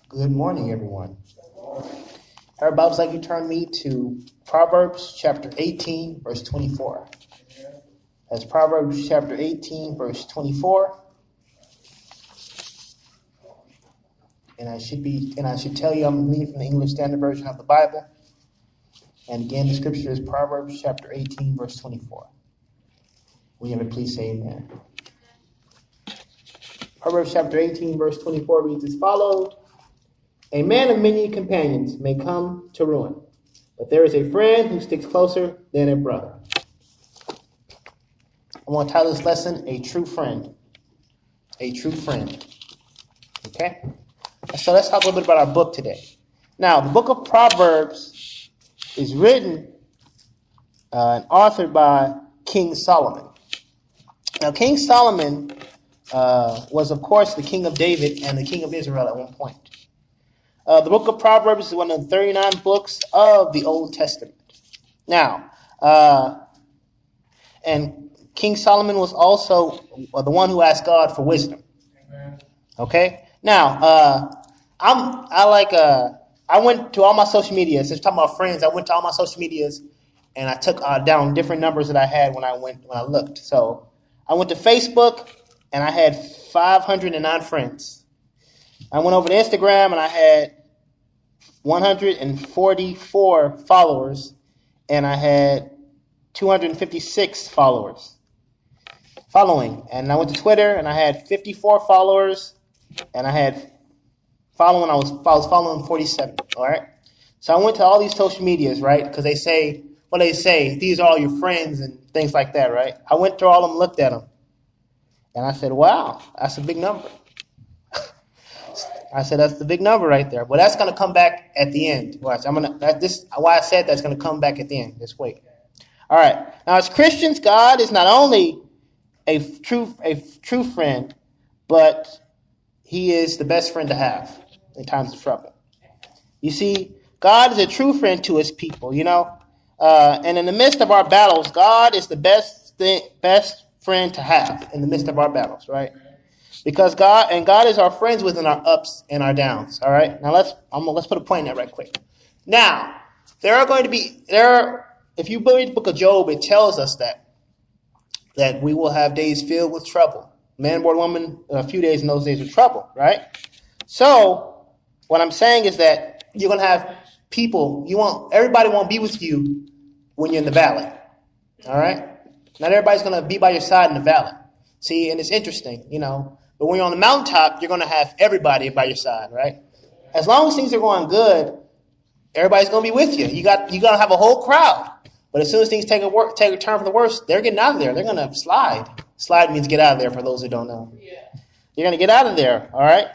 Good morning, everyone. Our Bibles, like you turn me to Proverbs chapter 18, verse 24. That's Proverbs chapter 18, verse 24. And I should tell you I'm reading from the English Standard Version of the Bible. And again, the scripture is Proverbs chapter 18, verse 24. Will you ever please say amen? Proverbs chapter 18, verse 24 reads as follows. A man of many companions may come to ruin, but there is a friend who sticks closer than a brother. I want to title this lesson, A True Friend. A True Friend. Okay? So let's talk a little bit about our book today. Now, the book of Proverbs is written and authored by King Solomon. Now, King Solomon was, of course, the king of David and the king of Israel at one point. The book of Proverbs is one of the 39 books of the Old Testament. Now, and King Solomon was also the one who asked God for wisdom. Okay? Now, I went to all my social medias. Since talking about friends, I went to all my social medias and I took down different numbers that I had when I looked. So I went to Facebook and I had 509 friends. I went over to Instagram and I had 144 followers, and I had 256 following. And I went to Twitter and I had 54 followers, and I had following. I was following 47. All right. So I went to all these social medias, right? Because they say these are all your friends and things like that, right? I went through all of them, looked at them, and I said, "Wow, that's a big number." I said, that's the big number right there. But that's going to come back at the end. Watch. Why I said that's going to come back at the end. Just wait. All right. Now, as Christians, God is not only a true friend, but he is the best friend to have in times of trouble. You see, God is a true friend to his people, you know. And in the midst of our battles, God is the best friend to have in the midst of our battles, right? Because God is our friends within our ups and our downs. All right. Now let's put a point in that right quick. Now if you read the book of Job, it tells us that we will have days filled with trouble. Man, boy, woman, a few days in those days of trouble. Right. So what I'm saying is that you're going to have people. Everybody won't be with you when you're in the valley. All right. Not everybody's going to be by your side in the valley. See, and it's interesting, you know. But when you're on the mountaintop, you're going to have everybody by your side, right? As long as things are going good, everybody's going to be with you. You're going to have a whole crowd. But as soon as things take a turn for the worse, they're getting out of there. They're going to slide. Slide means get out of there for those who don't know. Yeah. You're going to get out of there, all right?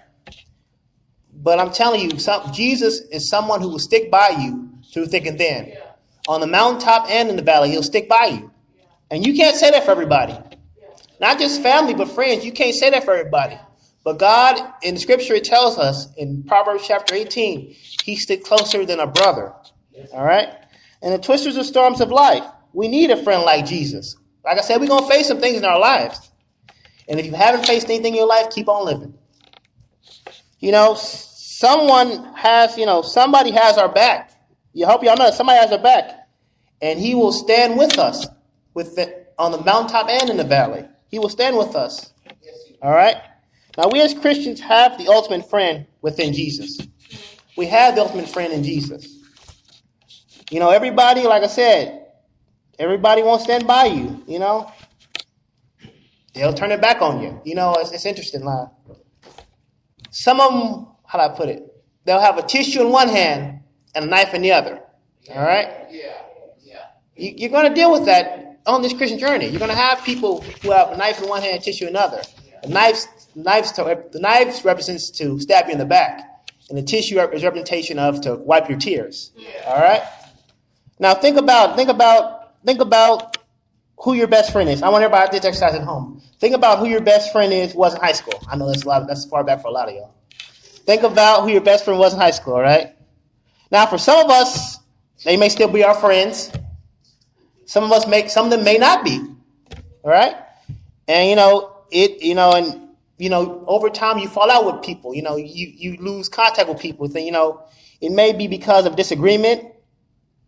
But I'm telling you, Jesus is someone who will stick by you through thick and thin. Yeah. On the mountaintop and in the valley, he'll stick by you. Yeah. And you can't say that for everybody. Not just family, but friends. You can't say that for everybody. But God, in the scripture, it tells us in Proverbs chapter 18, he sticks closer than a brother. All right? And the twisters and storms of life, we need a friend like Jesus. Like I said, we're going to face some things in our lives. And if you haven't faced anything in your life, keep on living. You know, somebody has our back. You hope y'all know that somebody has our back. And he will stand with us on the mountaintop and in the valley. He will stand with us. All right? Now, we as Christians have the ultimate friend within Jesus. We have the ultimate friend in Jesus. You know, everybody, like I said, everybody won't stand by you, you know. They'll turn it back on you. You know, it's interesting. Some of them, how do I put it? They'll have a tissue in one hand and a knife in the other. All right? Yeah. You're going to deal with that on this Christian journey. You're going to have people who have a knife in one hand, tissue in another. The knives represents to stab you in the back, and the tissue is representation of to wipe your tears. Yeah. All right. Now think about who your best friend is. I want everybody to do this exercise at home. Think about who your best friend was in high school. I know that's far back for a lot of y'all. Think about who your best friend was in high school. All right. Now, for some of us, they may still be our friends. Some of them may not be. All right. And and over time you fall out with people. You lose contact with people. So, it may be because of disagreement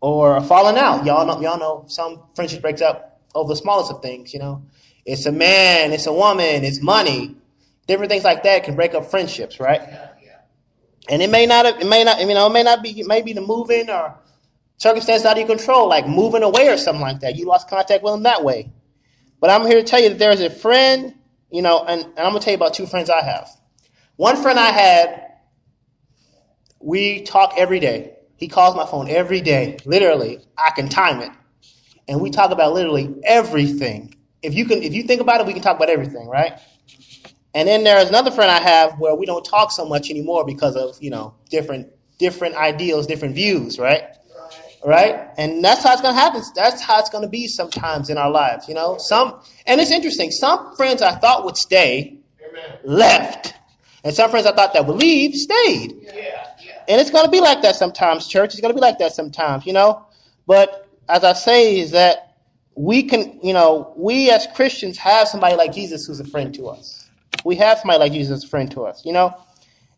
or a falling out. Y'all know some friendships breaks up over the smallest of things. It's a man, it's a woman, it's money, different things like that can break up friendships, right? And it may be the moving or circumstances out of your control, like moving away or something like that. You lost contact with them that way. But I'm here to tell you that there's a friend, and I'm going to tell you about two friends I have. One friend I had, we talk every day. He calls my phone every day. Literally, I can time it. And we talk about literally everything. If you think about it, we can talk about everything, right? And then there's another friend I have where we don't talk so much anymore because of, different ideals, different views, right? Right? And that's how it's going to happen. That's how it's going to be sometimes in our lives, and it's interesting. Some friends I thought would stay, left. And some friends I thought that would leave, stayed. And it's going to be like that sometimes, church. It's going to be like that sometimes, But as I say is that we can, we as Christians have somebody like Jesus who's a friend to us. We have somebody like Jesus as a friend to us,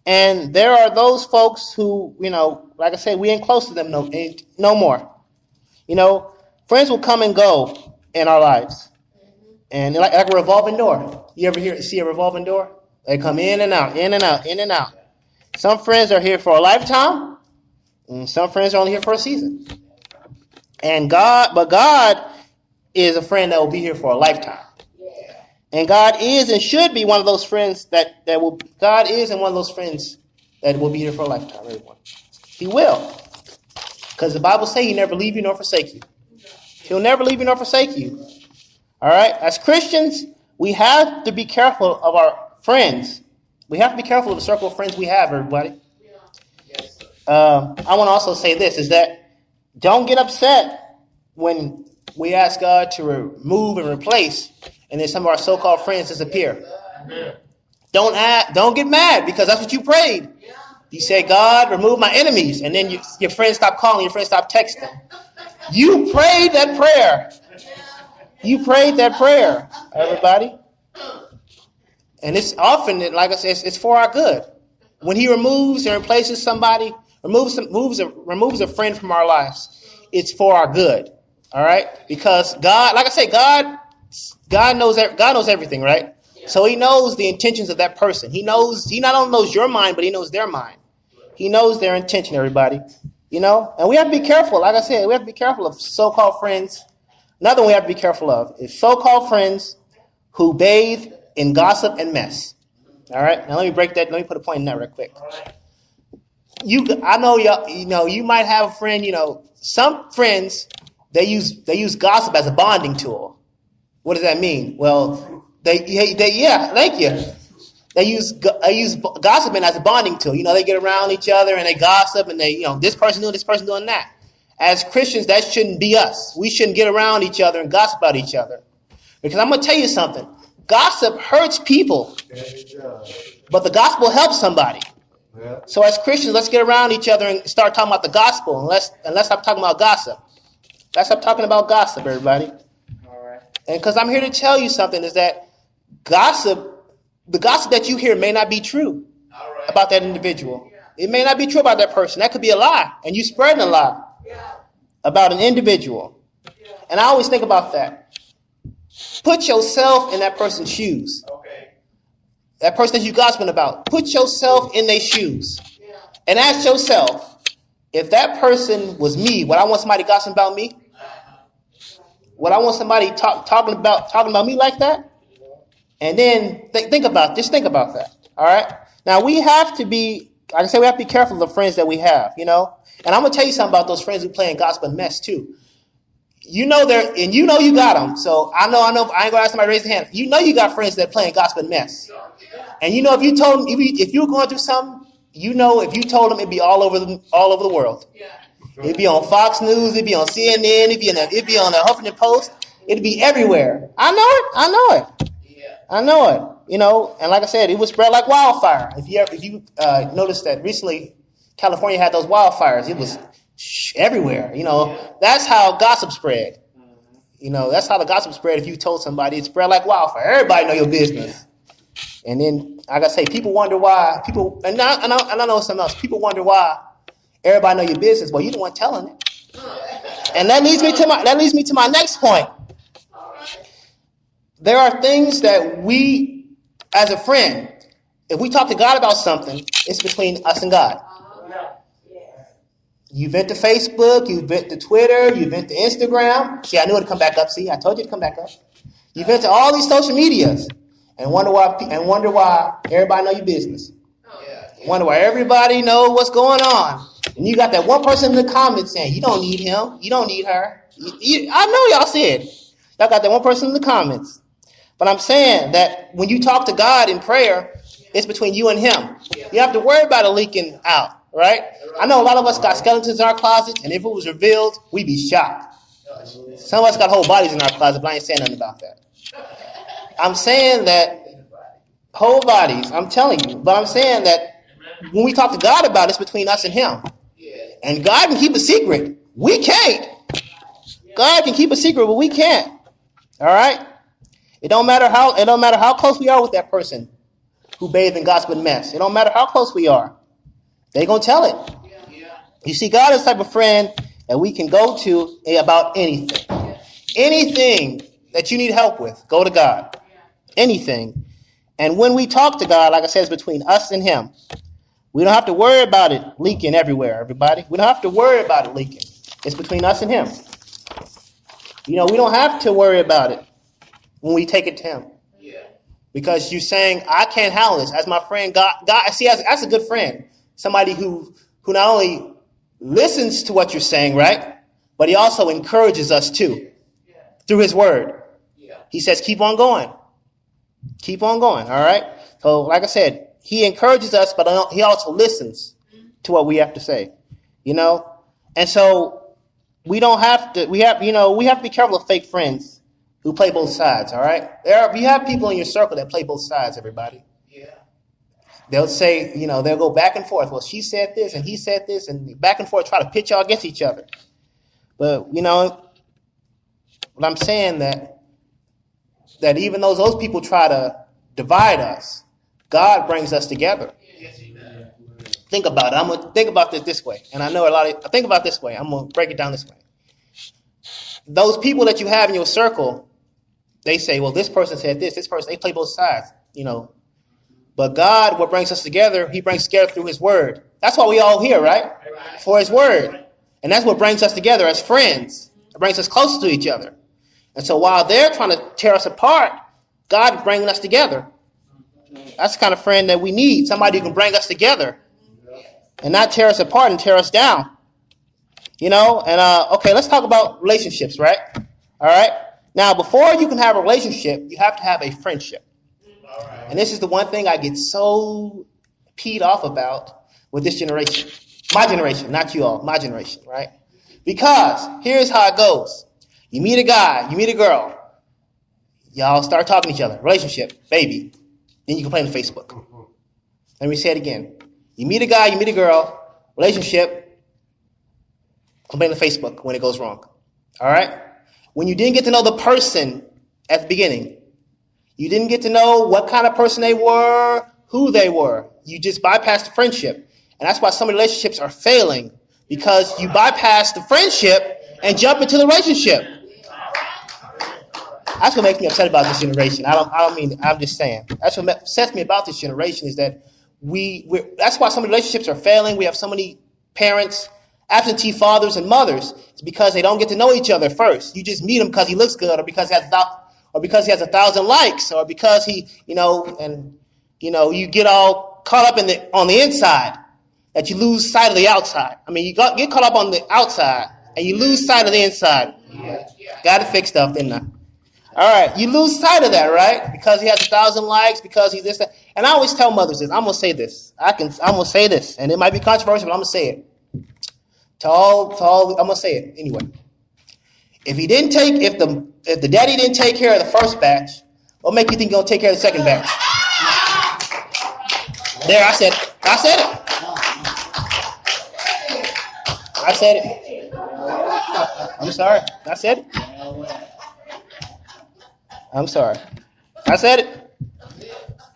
And there are those folks who, like I said, we ain't close to them no more. Friends will come and go in our lives. And like a revolving door. You ever see a revolving door? They come in and out, in and out, in and out. Some friends are here for a lifetime, and some friends are only here for a season. But God is a friend that will be here for a lifetime. And God is and should be one of those friends God is and one of those friends that will be here for a lifetime, everyone. He will. Because the Bible says He never leave you nor forsake you. He'll never leave you nor forsake you. All right? As Christians, we have to be careful of our friends. We have to be careful of the circle of friends we have, everybody. I want to also say this, is that don't get upset when we ask God to remove and replace, and then some of our so-called friends disappear. Amen. Don't get mad, because that's what you prayed. You say, God, remove my enemies, and then your friends stop calling, your friends stop texting. You prayed that prayer. You prayed that prayer, everybody. And it's often, like I said, it's for our good. When He removes and replaces somebody, removes a friend from our lives, it's for our good. All right? Because God, like I say, God knows everything, right? So He knows the intentions of that person. He not only knows your mind, but He knows their mind. He knows their intention, everybody. And we have to be careful. Like I said, we have to be careful of so-called friends. Another one we have to be careful of is so-called friends who bathe in gossip and mess. All right? Now let me break that. Let me put a point in that real quick. I know y'all, you might have a friend, some friends, they use gossip as a bonding tool. What does that mean? Well, thank you. They use gossiping as a bonding tool. They get around each other and they gossip and they, this person doing this person doing that. As Christians, that shouldn't be us. We shouldn't get around each other and gossip about each other. Because I'm going to tell you something. Gossip hurts people, but the gospel helps somebody. Yeah. So as Christians, let's get around each other and start talking about the gospel, and let's stop talking about gossip. Let's stop talking about gossip, everybody. All right. And because I'm here to tell you something, is that the gossip that you hear may not be true about that individual. Yeah. It may not be true about that person. That could be a lie, and you spreading a lie about an individual. Yeah. And I always think about that. Put yourself in that person's shoes. Okay. That person that you gossiping about. Put yourself in their shoes. Yeah. And ask yourself, if that person was me, would I want somebody gossiping about me? Would I want somebody talking about me like that? And then think about that. All right. Now we have to be, like I said, we have to be careful of the friends that we have, And I'm gonna tell you something about those friends who play in gossip and mess too. You got them. So I know. I ain't gonna ask somebody to raise their hand. You got friends that play in gossip and mess. And if you told them, if you were going through something, if you told them, it'd be all over the world. Yeah. It'd be on Fox News. It'd be on CNN. It'd be on the Huffington Post. It'd be everywhere. I know it. Yeah. I know it. And like I said, it would spread like wildfire. If you noticed that recently, California had those wildfires. It was everywhere. That's how gossip spread. That's how the gossip spread. If you told somebody, it spread like wildfire. Everybody know your business. And then, like I say, people wonder why and I know something else. People wonder why everybody know your business. Well, you the one telling it. And that leads me to my next point. There are things that we, as a friend, if we talk to God about something, it's between us and God. You vent to Facebook, you vent to Twitter, you vent to Instagram. See, I knew it'd come back up. See, I told you it'd come back up. You vent to all these social medias and wonder why everybody know your business. Wonder why everybody know what's going on. And you got that one person in the comments saying, you don't need him, you don't need her. I know y'all see it. Y'all got that one person in the comments. But I'm saying that when you talk to God in prayer, it's between you and him. You have to worry about it leaking out, right? I know a lot of us got skeletons in our closet, and if it was revealed, we'd be shocked. Some of us got whole bodies in our closet, but I ain't saying nothing about that. I'm saying that whole bodies, I'm telling you, but I'm saying that when we talk to God about it, it's between us and him. And God can keep a secret. We can't. God can keep a secret, but we can't. All right? It don't matter how close we are with that person who bathed in gospel mess. It don't matter how close we are. They're going to tell it. You see, God is the type of friend that we can go to about anything. Anything that you need help with, go to God. Anything. And when we talk to God, like I said, it's between us and him. We don't have to worry about it leaking everywhere, everybody. We don't have to worry about it leaking. It's between us and him. We don't have to worry about it when we take it to him. Because you're saying, I can't handle this. As my friend, God, see, that's a good friend. Somebody who not only listens to what you're saying, right? But he also encourages us too. Through his word. He says, keep on going. Keep on going, all right? So, like I said, he encourages us, but he also listens to what we have to say, And so we have to be careful of fake friends who play both sides, all right? You have people in your circle that play both sides, everybody. They'll say, they'll go back and forth. Well, she said this and he said this, and back and forth, try to pitch y'all against each other. But, what I'm saying that even though those people try to divide us, God brings us together. Think about it. I'm going to think about this way. And I know I think about this way. I'm going to break it down this way. Those people that you have in your circle, they say, well, this person said this person, they play both sides, But God, what brings us together, he brings together through his word. That's why we all here, right? For his word. And that's what brings us together as friends. It brings us closer to each other. And so while they're trying to tear us apart, God is bringing us together. That's the kind of friend that we need. Somebody who can bring us together and not tear us apart and tear us down. Okay, let's talk about relationships, right? All right. Now, before you can have a relationship, you have to have a friendship. And this is the one thing I get so peed off about with this generation. My generation, not you all, my generation, right? Because here's how it goes. You meet a guy, you meet a girl. Y'all start talking to each other. Relationship, baby. Then you complain on Facebook. Let me say it again. You meet a guy, you meet a girl. Relationship, complain on Facebook when it goes wrong. All right? When you didn't get to know the person at the beginning, you didn't get to know what kind of person they were, who they were. You just bypassed the friendship. And that's why some relationships are failing, because you bypass the friendship and jump into the relationship. That's what makes me upset about this generation. I'm just saying. That's what upsets me about this generation is that that's why some relationships are failing. We have so many parents, absentee fathers and mothers. It's because they don't get to know each other first. You just meet him because he looks good, or because he has 1,000 likes, or because you get all caught up on the inside that you lose sight of the outside. I mean, you get caught up on the outside and you lose sight of the inside. Got to fix stuff, didn't I? All right, you lose sight of that, right? Because he has 1,000 likes, because he's this, that. And I always tell mothers this. I'm gonna say this. I'm gonna say this, and it might be controversial, but I'm gonna say it. I'm gonna say it anyway. If the daddy didn't take care of the first batch, what make you think he's gonna take care of the second batch? There, I said it. I said it. I'm sorry. I said it. I'm sorry. I said it.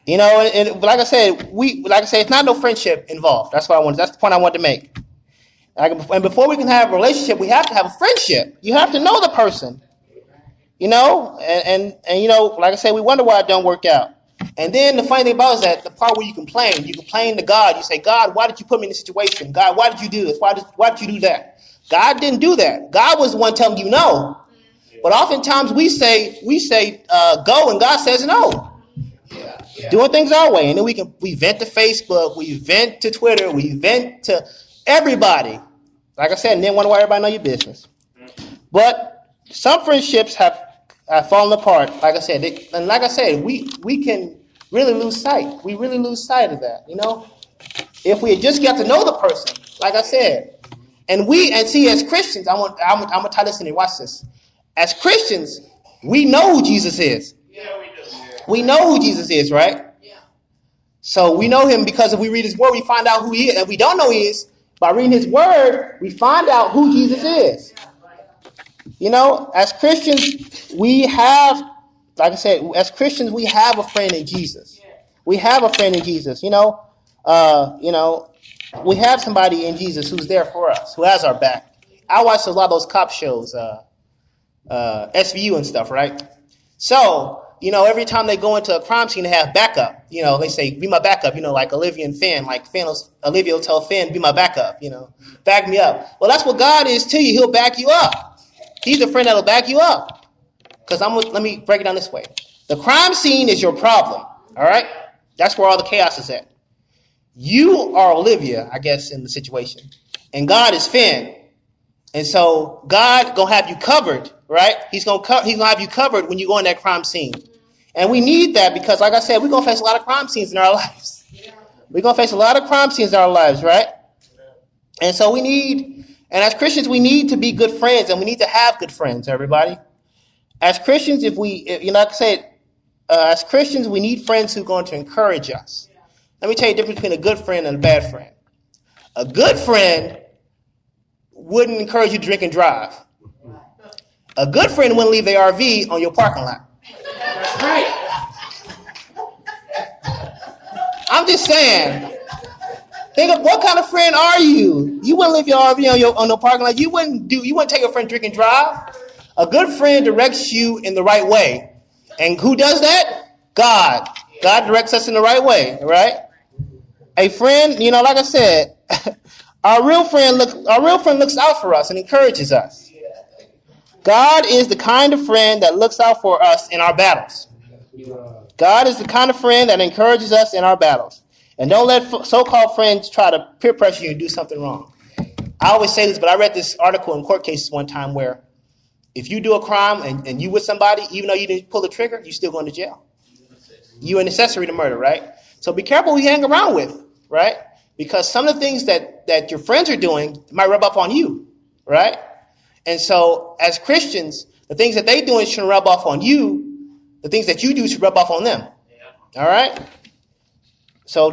You know, and like I said, it's not no friendship involved. That's the point I wanted to make. And before we can have a relationship, we have to have a friendship. You have to know the person. You know, and you know, like I said, we wonder why it don't work out. And then the funny thing about it is that the part where you complain to God. You say, God, why did you put me in this situation? God, why did you do this? Why did you do that? God didn't do that. God was the one telling you no. But oftentimes we say go, and God says no. Doing things our way, and then we vent to Facebook, we vent to Twitter, we vent to everybody. Like I said, and then wonder why everybody know your business. But some friendships have fallen apart. Like I said, we can really lose sight. We really lose sight of that. You know, if we had just got to know the person, like I said, and see as Christians, I'm gonna tie this in and watch this. As Christians, we know who Jesus is. Yeah, we do. We know who Jesus is, right? Yeah. So we know him because if we read his word, we find out who he is. And we don't know who he is. By reading his word, we find out who Jesus is. You know, as Christians, we have, like I said, as Christians, we have a friend in Jesus. We have a friend in Jesus. You know, we have somebody in Jesus who's there for us, who has our back. I watch a lot of those cop shows, SVU and stuff, right? So, you know, every time they go into a crime scene, they have backup. You know, they say, be my backup, you know, like Olivia and Finn. Olivia will tell Finn, be my backup, you know, back me up. Well, that's what God is to you. He'll back you up. He's a friend that'll back you up. Because let me break it down this way. The crime scene is your problem, all right? That's where all the chaos is at. You are Olivia, I guess, in the situation. And God is Finn. And so God going to have you covered, right? He's going to have you covered when you go in that crime scene. And we need that because, like I said, we're going to face a lot of crime scenes in our lives. We're going to face a lot of crime scenes in our lives, right? And so and as Christians, we need to be good friends, and we need to have good friends, everybody. As Christians, as Christians, we need friends who are going to encourage us. Let me tell you the difference between a good friend and a bad friend. A good friend wouldn't encourage you to drink and drive. A good friend wouldn't leave their RV on your parking lot. That's right. I'm just saying. Think of what kind of friend are you? You wouldn't leave your RV on your parking lot. You wouldn't take your friend drink and drive. A good friend directs you in the right way. And who does that? God. God directs us in the right way, right? A friend, you know, like I said, our real friend looks out for us and encourages us. God is the kind of friend that looks out for us in our battles. God is the kind of friend that encourages us in our battles. And don't let so-called friends try to peer pressure you and do something wrong. I always say this, but I read this article in court cases one time where if you do a crime and you with somebody, even though you didn't pull the trigger, you're still going to jail. You're an accessory to murder, right? So be careful who you hang around with, right? Because some of the things that your friends are doing might rub off on you, right? And so as Christians, the things that they're doing shouldn't rub off on you. The things that you do should rub off on them. All right? So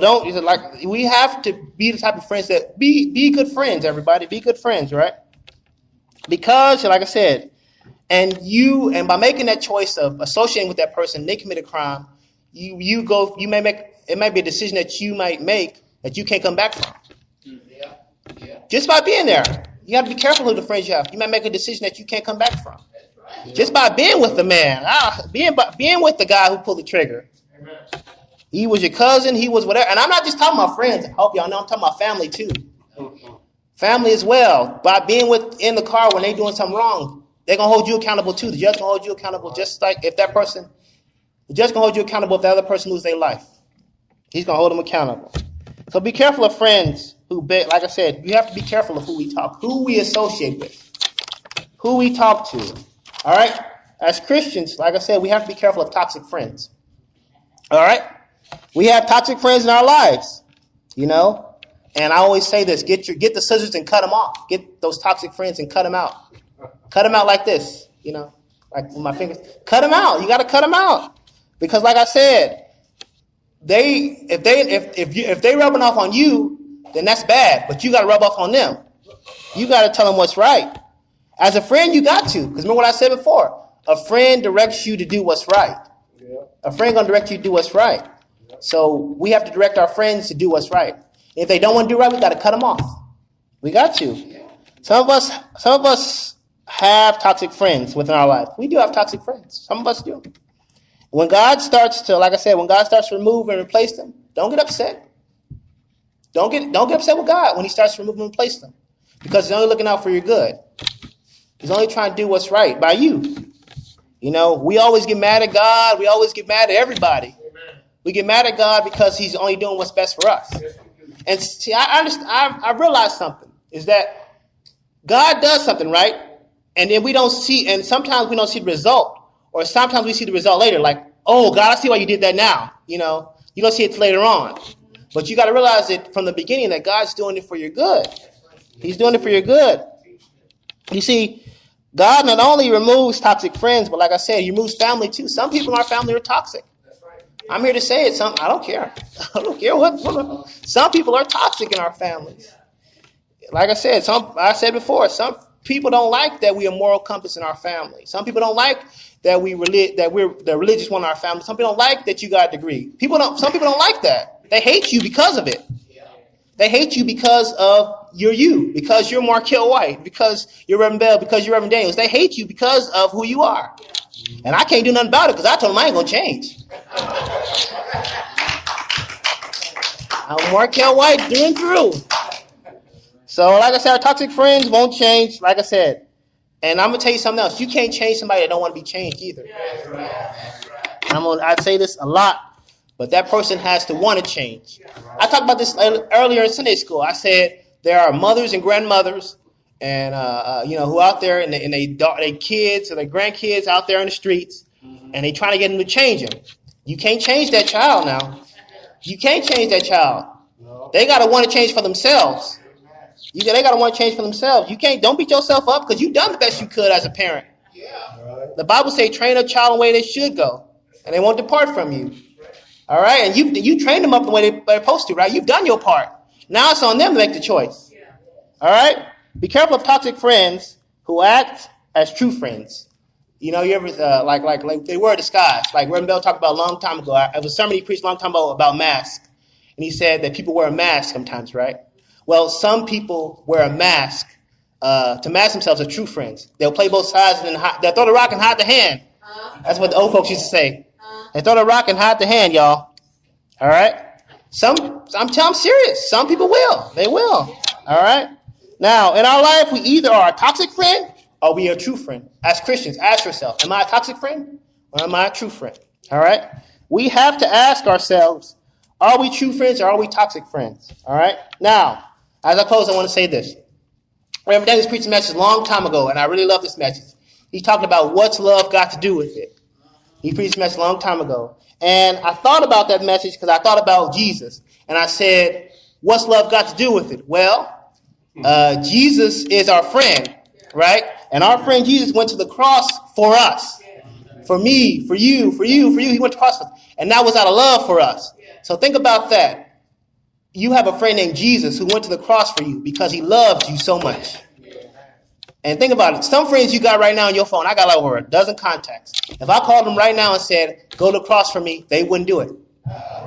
we have to be the type of friends that be good friends, everybody. Be good friends, right? Because, like I said, and by making that choice of associating with that person, they commit a crime, it might be a decision that you might make that you can't come back from. Yeah. Just by being there. You have to be careful who the friends you have. You might make a decision that you can't come back from. Right. Just by being with the man. Being with the guy who pulled the trigger. Amen. He was your cousin. He was whatever. And I'm not just talking about friends. I hope y'all know I'm talking about family too. Family as well. By being in the car when they doing something wrong, they're going to hold you accountable too. The judge going to hold you accountable just like the judge going to hold you accountable if the other person loses their life. He's going to hold them accountable. So be careful of friends like I said, you have to be careful of who we associate with, who we talk to. All right? As Christians, like I said, we have to be careful of toxic friends. All right? We have toxic friends in our lives, you know? And I always say this, get the scissors and cut them off. Get those toxic friends and cut them out. Cut them out like this, you know? Like with my fingers. Cut them out. You got to cut them out. Because like I said, if they rubbing off on you, then that's bad. But you got to rub off on them. You got to tell them what's right. As a friend, you got to. Because remember what I said before. A friend directs you to do what's right. Yeah. A friend going to direct you to do what's right. So we have to direct our friends to do what's right. If they don't want to do right, we got to cut them off. We got to. Some of us have toxic friends within our life. We do have toxic friends. Some of us do. When God starts to, like I said, when God starts to remove and replace them, don't get upset. Don't get upset with God when he starts to remove and replace them. Because he's only looking out for your good. He's only trying to do what's right by you. You know, we always get mad at God. We always get mad at everybody. We get mad at God because he's only doing what's best for us. And see, I realized something, is that God does something, right? And then we don't see, and sometimes we don't see the result, or sometimes we see the result later, like, oh, God, I see why you did that now. You know, you don't see it later on. But you got to realize it from the beginning that God's doing it for your good. He's doing it for your good. You see, God not only removes toxic friends, but like I said, he removes family too. Some people in our family are toxic. I'm here to say it. I don't care. I don't care what. Some people are toxic in our families. Like I said, I said before, some people don't like that we are moral compass in our family. Some people don't like that we're the religious one in our family. Some people don't like that you got a degree. Some people don't like that. They hate you because of it. They hate you because of you, because you're Marchall White, because you're Reverend Bell, because you're Reverend Daniels. They hate you because of who you are. And I can't do nothing about it because I told them I ain't going to change. I'm Marchall White through and through. So like I said, our toxic friends won't change, like I said. And I'm going to tell you something else. You can't change somebody that don't want to be changed either. I'd say this a lot, but that person has to want to change. I talked about this earlier in Sunday school. I said there are mothers and grandmothers and who out there and they kids or their grandkids out there in the streets, and they trying to get them to change them. You can't change that child now. You can't change that child. They got to want to change for themselves. They got to want to change for themselves. Don't beat yourself up because you've done the best you could as a parent. The Bible says train a child in the way they should go, and they won't depart from you. All right, and you train them up the way they're supposed to, right? You've done your part. Now it's on them to make the choice. All right? Be careful of toxic friends who act as true friends. You know, you ever like they wear a disguise. Like Reverend Bell talked about a long time ago. It was a sermon he preached a long time ago about masks, and he said that people wear a mask sometimes, right? Well, some people wear a mask to mask themselves as true friends. They'll play both sides and they'll throw the rock and hide the hand. That's what the old folks used to say. They throw the rock and hide the hand, y'all. All right? I'm serious. Some people will. They will. All right? Now, in our life, we either are a toxic friend or we are a true friend. As Christians, ask yourself, am I a toxic friend or am I a true friend? All right? We have to ask ourselves, are we true friends or are we toxic friends? All right? Now, as I close, I want to say this. Reverend Daniels preached a message a long time ago, and I really love this message. He talked about what's love got to do with it. He preached a message a long time ago. And I thought about that message because I thought about Jesus. And I said, what's love got to do with it? Well, Jesus is our friend, right? And our friend Jesus went to the cross for us. For me, for you. He went to the cross for us. And that was out of love for us. So think about that. You have a friend named Jesus who went to the cross for you because he loved you so much. And think about it. Some friends you got right now on your phone, I got like over a dozen contacts. If I called them right now and said, go to the cross for me, they wouldn't do it.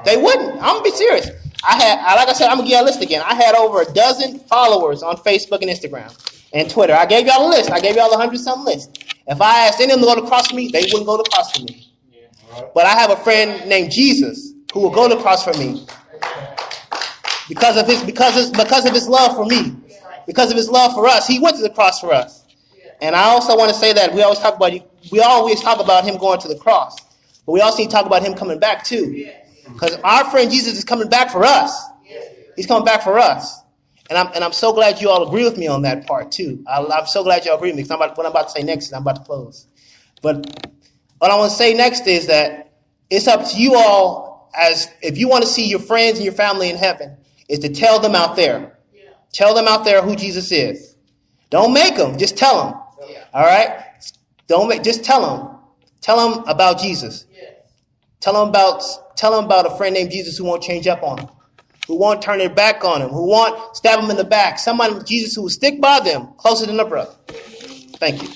They wouldn't. I'm going to be serious. Like I said, I'm going to give you a list again. I had over a dozen followers on Facebook and Instagram and Twitter. I gave y'all a list. I gave y'all 100-something list. If I asked any of them to go to the cross for me, they wouldn't go to the cross for me. But I have a friend named Jesus who will go to the cross for me because of his love for me. Because of his love for us, he went to the cross for us. And I also want to say that we always talk about him going to the cross, but we also need to talk about him coming back too. Because our friend Jesus is coming back for us. He's coming back for us. And I'm so glad you all agree with me on that part too. I'm so glad you all agree with me because what I'm about to say next is I'm about to close. But what I want to say next is that it's up to you all, as if you want to see your friends and your family in heaven, is to tell them out there. Tell them out there who Jesus is. Don't make them. Just tell them. All right? Just tell them. Tell them about Jesus. Tell them about a friend named Jesus who won't change up on them, who won't turn their back on them, who won't stab them in the back. Someone, Jesus, who will stick by them closer than a brother. Thank you.